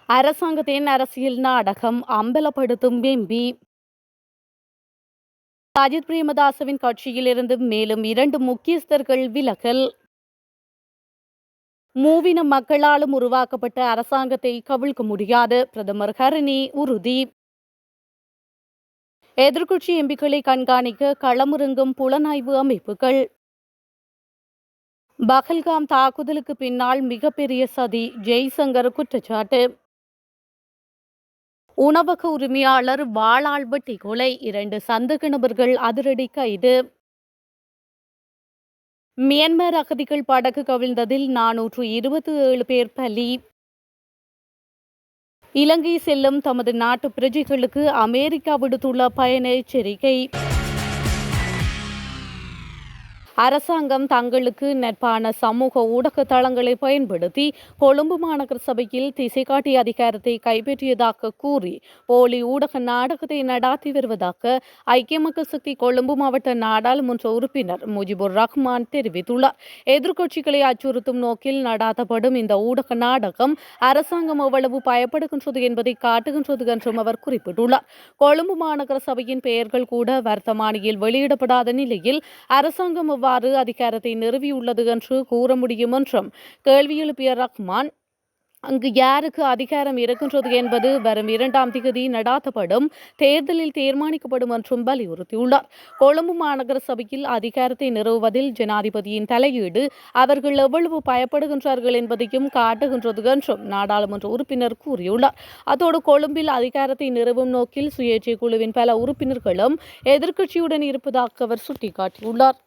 அரசாங்கத்தின் அரசியல் நாடகம் அம்பலப்படுத்தும் எம்பி அஜித் பிரேமதாசவின் கட்சியிலிருந்து மேலும் 2 முக்கியஸ்தர்கள் விலகல். மூவின மக்களாலும் உருவாக்கப்பட்ட அரசாங்கத்தை கவிழ்க்க முடியாது, பிரதமர் ஹரணி உறுதி. எதிர்க்கட்சி எம்பிக்களை கண்காணிக்க களமிறங்கும் புலனாய்வு அமைப்புகள். பஹல்காம் தாக்குதலுக்கு பின்னால் மிகப்பெரிய சதி, ஜெய்சங்கர் குற்றச்சாட்டு. உணவக உரிமையாளர் வாளால் வெட்டி கொலை, 2 சந்தேக நபர்கள் அதிரடி கைது. மியான்மர் அகதிகள் படகு கவிழ்ந்ததில் 427 பேர் பலி. இலங்கை செல்லும் தமது நாட்டு பிரஜைகளுக்கு அமெரிக்கா விடுத்துள்ள பயண எச்சரிக்கை. அரசாங்கம் தங்களுக்கு நட்பான சமூக ஊடக தளங்களை பயன்படுத்தி கொழும்பு மாநகர சபையில் திசைகாட்டி அதிகாரத்தை கைப்பற்றியதாக கூறி போலி ஊடக நாடகத்தை நடாத்தி வருவதாக ஐக்கிய மக்கள் சக்தி கொழும்பு மாவட்ட நாடாளுமன்ற உறுப்பினர் முஜிபுர் ரஹ்மான் தெரிவித்துள்ளார். எதிர்க்கட்சிகளை அச்சுறுத்தும் நோக்கில் நடாத்தப்படும் இந்த ஊடக நாடகம் அரசாங்கம் எவ்வளவு பயப்படுகின்றது என்பதை காட்டுகின்றது என்றும் அவர் குறிப்பிட்டுள்ளார். கொழும்பு மாநகர சபையின் பெயர்கள் கூட வர்த்தமானியில் வெளியிடப்படாத நிலையில் அரசாங்கம் எவ்வாறு அதிகாரத்தை நிறுவியுள்ளது என்று கூற முடியும் என்றும் கேள்வி எழுப்பிய ரஹ்மான், அங்கு யாருக்கு அதிகாரம் இருக்கின்றது என்பது வரும் 2ஆம் தேதி நடாத்தப்படும் தேர்தலில் தீர்மானிக்கப்படும் என்றும் வலியுறுத்தியுள்ளார். கொழும்பு மாநகர சபையில் அதிகாரத்தை நிறுவுவதில் ஜனாதிபதியின் தலையீடு அவர்கள் எவ்வளவு பயப்படுகின்றார்கள் என்பதையும் காட்டுகின்றது என்றும் நாடாளுமன்ற உறுப்பினர் கூறியுள்ளார். அதோடு கொழும்பில் அதிகாரத்தை நிறுவும் நோக்கில் சுயேட்சை குழுவின் பல உறுப்பினர்களும் எதிர்க்கட்சியுடன் இருப்பதாக அவர் சுட்டிக்காட்டியுள்ளார்.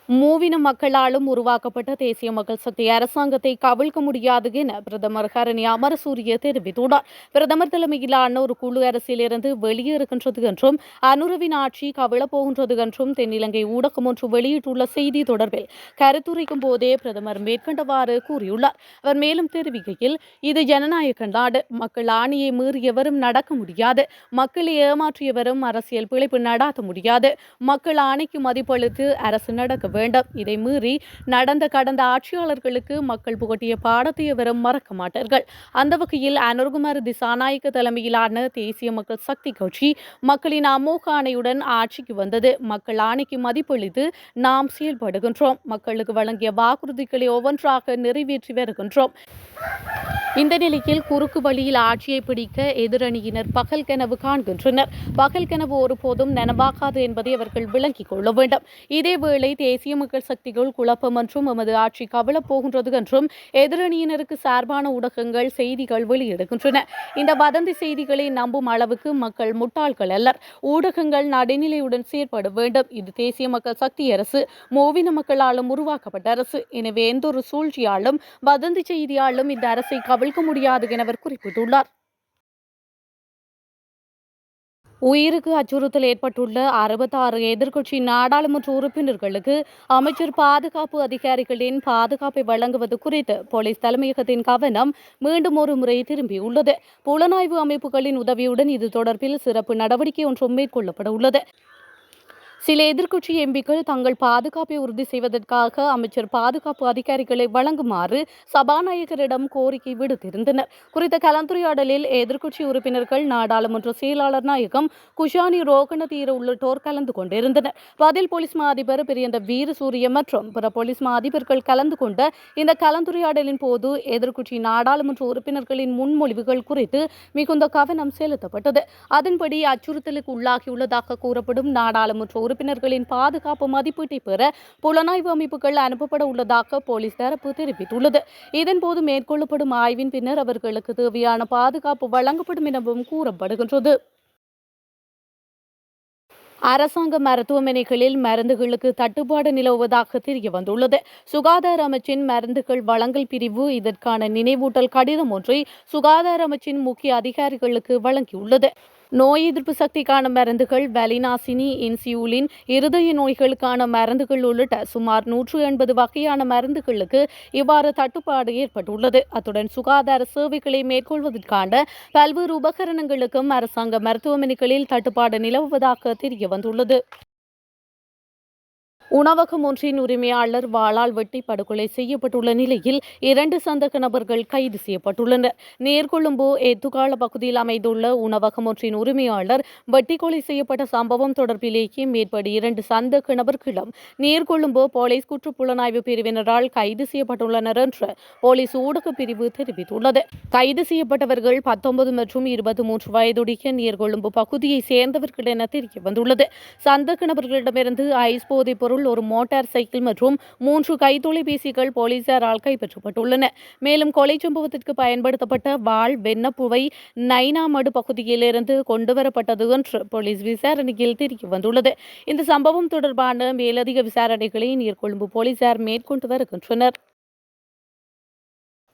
மூவின மக்களாலும் உருவாக்கப்பட்ட தேசிய மக்கள் சக்தி அரசாங்கத்தை கவிழ்க்க முடியாது என பிரதமர் ஹரணி அமரசூரிய தெரிவித்துள்ளார். பிரதமர் தலைமையிலான ஒரு குழு அரசியலிருந்து வெளியேறுகின்றது என்றும் அனுரவின் ஆட்சி கவிழப் போகின்றது என்றும் தென்னிலங்கை ஊடகம் ஒன்று வெளியிட்டுள்ள செய்தி தொடர்பில் கருத்துரைக்கும் போதே பிரதமர் மேற்கண்டவாறு கூறியுள்ளார். அவர் மேலும் தெரிவிக்கையில், இது ஜனநாயக நாடு, மக்கள் ஆணையை மீறியவரும் நடக்க முடியாது, மக்களை ஏமாற்றியவரும் அரசியல் பிழைப்பு நடாத்த முடியாது, மக்கள் ஆணைக்கு மதிப்பளித்து அரசு நடக்க வேண்டும். இதை மீறி நடந்த கடந்த ஆட்சியாளர்களுக்கு மக்கள் புகட்டிய பாடத்தை எவரும் மறக்க மாட்டார்கள். அந்த வகையில் அனுர்குமார் திசாநாயக்க தலைமையிலான தேசிய மக்கள் சக்தி கட்சி மக்களின் அமோக ஆணையுடன் ஆட்சிக்கு வந்தது. மக்கள் ஆணைக்கு மதிப்பளித்து நாம் செயல்படுகின்றோம். மக்களுக்கு வழங்கிய வாக்குறுதிகளை ஒவ்வொன்றாக நிறைவேற்றி வருகின்றோம். இந்த நிலையில் குறுக்கு வழியில் ஆட்சியை பிடிக்க எதிரணியினர் பகல் கனவு காண்கின்றனர். பகல் கனவு ஒருபோதும் நனவாகாது என்பதை அவர்கள் விளங்கிக் கொள்ள வேண்டும். இதேவேளை தேசிய மக்கள் சக்திகள் குழப்பம் என்றும் எமது ஆட்சி கவிழப் போகின்றது என்றும் எதிரணியினருக்கு சார்பான ஊடகங்கள் செய்திகள் வெளியிடுகின்றன. இந்த வதந்தி செய்திகளை நம்பும் அளவுக்கு மக்கள் முட்டாள்கள் அல்லர். ஊடகங்கள் நடுநிலையுடன் செயற்பட வேண்டும். இது தேசிய மக்கள் சக்தி அரசு, மூவின மக்களாலும் உருவாக்கப்பட்ட அரசு. எனவே எந்தொரு சூழ்ச்சியாலும் வதந்தி செய்தியாலும் இந்த அரசை கவிழ்க்க முடியாது என அவர் குறிப்பிட்டுள்ளார். உயிருக்கு அச்சுறுத்தல் ஏற்பட்டுள்ள 66 எதிர்க்கட்சி நாடாளுமன்ற உறுப்பினர்களுக்கு அமைச்சர் பாதுகாப்பு அதிகாரிகளின் பாதுகாப்பை வழங்குவது குறித்து போலீஸ் தலைமையகத்தின் கவனம் மீண்டும் ஒரு முறை திரும்பியுள்ளது. புலனாய்வு அமைப்புகளின் உதவியுடன் இது தொடர்பில் சிறப்பு நடவடிக்கை ஒன்றும் மேற்கொள்ளப்பட உள்ளது. சில எதிர்க்கட்சி எம்பிக்கள் தங்கள் பாதுகாப்பை உறுதி செய்வதற்காக அமைச்சர் பாதுகாப்பு அதிகாரிகளை வழங்குமாறு சபாநாயகரிடம் கோரிக்கை விடுத்திருந்தனர். குறித்த கலந்துரையாடலில் எதிர்க்கட்சி உறுப்பினர்கள், நாடாளுமன்ற செயலாளர் நாயகம் குஷானி ரோகணதீர உள்ளிட்டோர் கலந்து கொண்டிருந்தனர். பதில் போலீஸ் மா அதிபர் பிரியந்த வீரசூரிய மற்றும் பிற போலீஸ் மா அதிபர்கள் கலந்து கொண்ட இந்த கலந்துரையாடலின் போது எதிர்க்கட்சி நாடாளுமன்ற உறுப்பினர்களின் முன்மொழிவுகள் குறித்து மிகுந்த கவனம் செலுத்தப்பட்டது. அதன்படி அச்சுறுத்தலுக்கு உள்ளாகியுள்ளதாக கூறப்படும் நாடாளுமன்ற உறுப்பினர்களின் பாதுகாப்பு மதிப்பீட்டை பெற புலனாய்வு அமைப்புகள் அனுப்பப்பட உள்ளதாக போலீஸ் தரப்பு தெரிவித்துள்ளது. இதன்போது மேற்கொள்ளப்படும் ஆய்வின் பின்னர் அவர்களுக்கு தேவையான பாதுகாப்பு வழங்கப்படும் எனவும் கூறப்படுகின்றது. அரசாங்க மருத்துவமனைகளில் மருந்துகளுக்கு தட்டுப்பாடு நிலவுவதாக தெரிய வந்துள்ளது. சுகாதார அமைச்சின் மருந்துகள் வழங்கல் பிரிவு இதற்கான நினைவூட்டல் கடிதம் ஒன்றை சுகாதார அமைச்சின் முக்கிய அதிகாரிகளுக்கு வழங்கியுள்ளது. நோய் எதிர்ப்பு சக்திக்கான மருந்துகள், வலிநாசினி, இன்சியூலின், இருதய நோய்களுக்கான மருந்துகள் உள்ளிட்ட சுமார் 180 வகையான மருந்துகளுக்கு இவ்வாறு தட்டுப்பாடு ஏற்பட்டுள்ளது. அத்துடன் சுகாதார சேவைகளை மேற்கொள்வதற்கான பல்வேறு உபகரணங்களுக்கும் அரசாங்க மருத்துவமனைகளில் தட்டுப்பாடு நிலவுவதாக தெரிய வந்துள்ளது. உணவகம் ஒன்றின் உரிமையாளர் வாளால் வெட்டி படுகொலை செய்யப்பட்டுள்ள நிலையில் 2 சந்தேக நபர்கள் கைது செய்யப்பட்டுள்ளனர். நீர்கொழும்பு எத்துகால பகுதியில் அமைந்துள்ள உணவகம் ஒன்றின் உரிமையாளர் வெட்டி கொலை செய்யப்பட்ட சம்பவம் தொடர்பிலேயே மேற்படி 2 சந்தேக நபர்களும் நீர்கொழும்பு போலீஸ் குற்றப்புலனாய்வு பிரிவினரால் கைது செய்யப்பட்டுள்ளனர் என்று போலீஸ் ஊடக பிரிவு தெரிவித்துள்ளது. கைது செய்யப்பட்டவர்கள் 19 மற்றும் 23 வயதுடைய நீர்கொழும்பு பகுதியை சேர்ந்தவர்கள் என தெரிய வந்துள்ளது. சந்தேக நபர்களிடமிருந்து ஐஸ் போதைப் பொருள், ஒரு மோட்டார் சைக்கிள் மற்றும் 3 கைத்தொலைபேசிகள் போலீசாரால் கைப்பற்றப்பட்டுள்ளன. மேலும் கொலை சம்பவத்திற்கு பயன்படுத்தப்பட்ட வாள் வெண்ணப்புவை நைனாமடு பகுதியிலிருந்து கொண்டுவரப்பட்டது என்று போலீஸ் விசாரணையில் தெரிய வந்துள்ளது. இந்த சம்பவம் தொடர்பான மேலதிக விசாரணைகளை நீர்கொழும்பு போலீசார் மேற்கொண்டு வருகின்றனர்.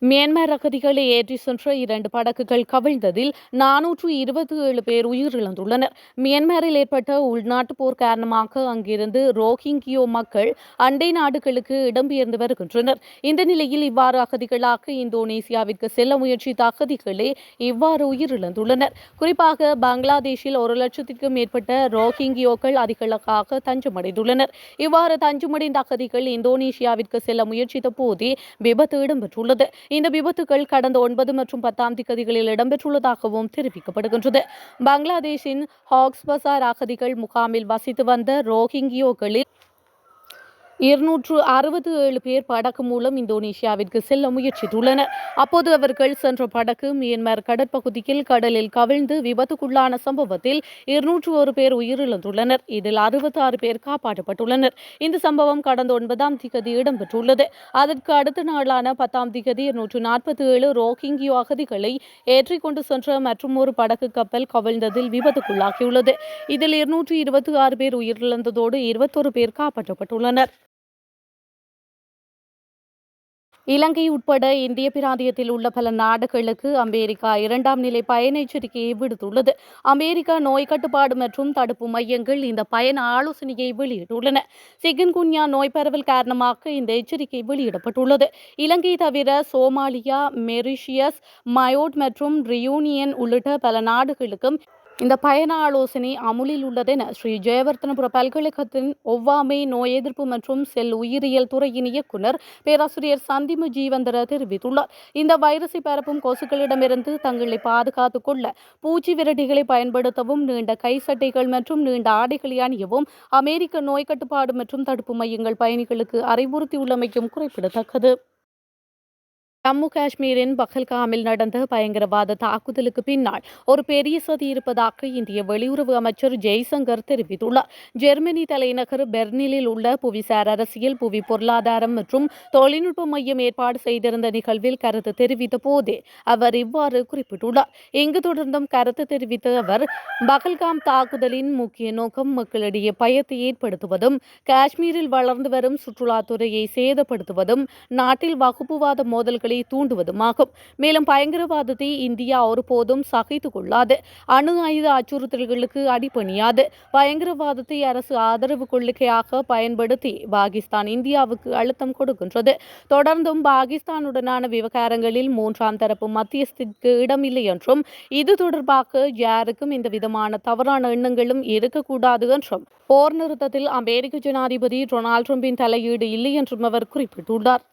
மியான்மர் அகதிகளை ஏற்றி சென்ற 2 படகுகள் கவிழ்ந்ததில் 427 பேர் உயிரிழந்துள்ளனர். மியான்மரில் ஏற்பட்ட உள்நாட்டு போர் காரணமாக அங்கிருந்து ரோஹிங்கியோ மக்கள் அண்டை நாடுகளுக்கு இடம்பெயர்ந்து வருகின்றனர். இந்த நிலையில் இவ்வாறு அகதிகளாக இந்தோனேசியாவிற்கு செல்ல முயற்சித்த அகதிகளே இவ்வாறு உயிரிழந்துள்ளனர். குறிப்பாக பங்களாதேஷில் 1 லட்சத்திற்கும் மேற்பட்ட ரோஹிங்கியோக்கள் அதிகளாக தஞ்சமடைந்துள்ளனர். இவ்வாறு தஞ்சமடைந்த அகதிகள் இந்தோனேசியாவிற்கு செல்ல முயற்சித்த போதே விபத்து இடம்பெற்றுள்ளது. இந்த விபத்துகள் கடந்த 9 மற்றும் 10ஆம் திகதிகளில் இடம்பெற்றுள்ளதாகவும் தெரிவிக்கப்படுகின்றது. பங்களாதேஷின் ஹாக்ஸ் பசார் அகதிகள் முகாமில் வசித்து வந்த ரோஹிங்கியோக்களில் 267 பேர் படகு மூலம் இந்தோனேசியாவிற்கு செல்ல முயற்சித்துள்ளனர். அப்போது அவர்கள் சென்ற படகு மியான்மர் கடற்பகுதியில் கடலில் கவிழ்ந்து விபத்துக்குள்ளான சம்பவத்தில் 201 பேர் உயிரிழந்துள்ளனர். இதில் 66 பேர் காப்பாற்றப்பட்டுள்ளனர். இந்த சம்பவம் கடந்த 9ஆம் திகதி இடம்பெற்றுள்ளது. அதற்கு அடுத்த நாளான 10ஆம் திகதி 247 ரோஹிங்கியோ அகதிகளை ஏற்றிக்கொண்டு சென்ற மற்றொரு படகு கப்பல் கவிழ்ந்ததில் விபத்துக்குள்ளாகியுள்ளது. இதில் 226 பேர் உயிரிழந்ததோடு 21 பேர் காப்பாற்றப்பட்டுள்ளனர். இலங்கை உட்பட இந்திய பிராந்தியத்தில் உள்ள பல நாடுகளுக்கு அமெரிக்கா 2ஆம் நிலை பயண எச்சரிக்கையை விடுத்துள்ளது. அமெரிக்கா நோய் கட்டுப்பாடு மற்றும் தடுப்பு மையங்கள் இந்த பயண ஆலோசனையை வெளியிட்டுள்ளன. சிகுன்குன்யா நோய் பரவல் காரணமாக இந்த எச்சரிக்கை வெளியிடப்பட்டுள்ளது. இலங்கை தவிர சோமாலியா, மெரிஷியஸ், மயோட் மற்றும் ரியூனியன் உள்ளிட்ட பல நாடுகளுக்கும் இந்த பயண ஆலோசனை அமுலில் உள்ளதென ஸ்ரீ ஜெயவர்தனபுர பல்கலைக்கழகத்தின் ஒவ்வாமை, நோய் எதிர்ப்பு மற்றும் செல் உயிரியல் துறையின் இயக்குநர் பேராசிரியர் சந்திம ஜீவந்தர தெரிவித்துள்ளார். இந்த வைரஸை பரப்பும் கொசுக்களிடமிருந்து தங்களை பாதுகாத்துக் கொள்ள பூச்சி விரட்டிகளை பயன்படுத்தவும், நீண்ட கை சட்டைகள் மற்றும் நீண்ட ஆடைகளை அணியவும் அமெரிக்க நோய் கட்டுப்பாடு மற்றும் தடுப்பு மையங்கள் பயணிகளுக்கு அறிவுறுத்தியுள்ளமையும் குறிப்பிடத்தக்கது. ஜம்மு காஷ்மீரின் பஹல்காமில் நடந்த பயங்கரவாத தாக்குதலுக்கு பின்னால் ஒரு பெரிய சதி இருப்பதாக இந்திய வெளியுறவு அமைச்சர் ஜெய்சங்கர் தெரிவித்துள்ளார். ஜெர்மனி தலைநகர் பெர்லினில் உள்ள புவிசார் அரசியல், புவி பொருளாதாரம் மற்றும் தொழில்நுட்ப மையம் ஏற்பாடு செய்திருந்த நிகழ்வில் கருத்து தெரிவித்த போதே அவர் இவ்வாறு குறிப்பிட்டுள்ளார். இங்கு தொடர்ந்தும் கருத்து தெரிவித்த அவர், பஹல்காம் தாக்குதலின் முக்கிய நோக்கம் மக்களிடையே பயத்தை ஏற்படுத்துவதும், காஷ்மீரில் வளர்ந்து வரும் சுற்றுலாத்துறையை சேதப்படுத்துவதும், நாட்டில் வகுப்புவாத மோதல்களை தூண்டுவதுமாகும். மேலும் பயங்கரவாதத்தை இந்தியா ஒருபோதும் சகித்துக் கொள்ளாது, அணு ஆயுத அச்சுறுத்தல்களுக்கு அடிபணியாது. பயங்கரவாதத்தை அரசு ஆதரவு கொள்கையாக பயன்படுத்தி பாகிஸ்தான் இந்தியாவுக்கு அழுத்தம் கொடுக்கின்றது. தொடர்ந்தும் பாகிஸ்தானுடனான விவகாரங்களில் 3ஆம் தரப்பு மத்தியஸ்திற்கு இடமில்லை என்றும், இது தொடர்பாக யாருக்கும் எந்த விதமான தவறான எண்ணங்களும் இருக்கக்கூடாது என்றும், போர் நிறுத்தத்தில் அமெரிக்க ஜனாதிபதி டொனால்ட் ட்ரம்பின் தலையீடு இல்லை என்றும் அவர் குறிப்பிட்டுள்ளார்.